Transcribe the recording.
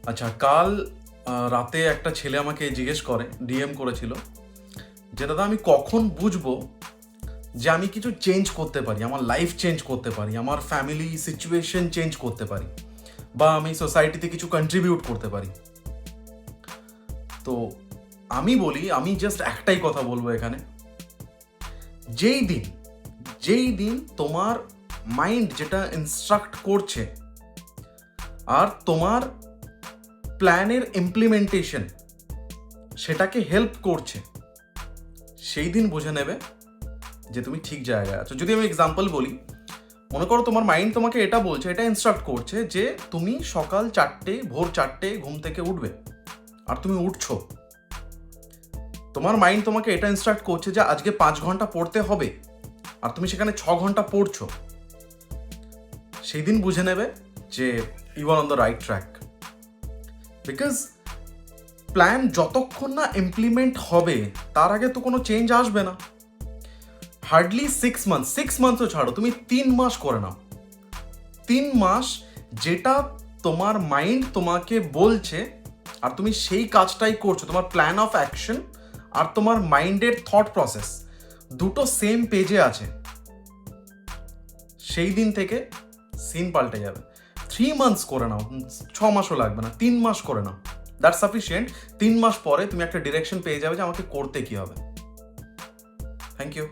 আচ্ছা, কাল রাতে একটা ছেলে আমাকে জিজ্ঞেস করে, ডিএম করেছিল যে দাদা আমি কখন বুঝবো যে আমি কিছু চেঞ্জ করতে পারি, আমার লাইফ চেঞ্জ করতে পারি, আমার ফ্যামিলি সিচুয়েশন চেঞ্জ করতে পারি, বা আমি সোসাইটিতে কিছু কন্ট্রিবিউট করতে পারি। তো আমি বলি, আমি জাস্ট একটাই কথা বলবো এখানে, যেই দিন তোমার মাইন্ড যেটা ইনস্ট্রাক্ট করছে আর তোমার প্ল্যানের ইমপ্লিমেন্টেশন সেটাকে হেল্প করছে, সেই দিন বুঝে নেবে যে তুমি ঠিক জায়গায় আছো। যদি আমি এক্সাম্পল বলি, মনে করো তোমার মাইন্ড তোমাকে এটা বলছে, এটা ইনস্ট্রাক্ট করছে যে তুমি সকাল 4টে, ভোর 4টে ঘুম থেকে উঠবে, আর তুমি উঠছো। তোমার মাইন্ড তোমাকে এটা ইনস্ট্রাক্ট করছে যে আজকে 5 ঘন্টা পড়তে হবে, আর তুমি সেখানে 6 ঘন্টা পড়ছো। সেই দিন বুঝে নেবে যে you are on the right track. Because plan যতক্ষণ না ইমপ্লিমেন্ট হবে তার আগে তো কোনো চেঞ্জ আসবে না। হার্ডলি 6 মান্থসও ছাড়ো, তুমি 3 মাস করে নাও। 3 মাস যেটা তোমার মাইন্ড তোমাকে বলছে আর তুমি সেই কাজটাই করছো, তোমার প্ল্যান অফ অ্যাকশন আর তোমার মাইন্ডের থট প্রসেস দুটো সেম পেজে আছে, সেই দিন থেকে সিন পাল্টে যাবে। 3 মান্থস করে নাও, 6 মাসও লাগবে না, 3 মাস করে নাও, দ্যাটস সাফিসিয়েন্ট। 3 মাস পরে তুমি একটা ডিরেকশন পেয়ে যাবে যে আমাকে করতে কি হবে। Thank you.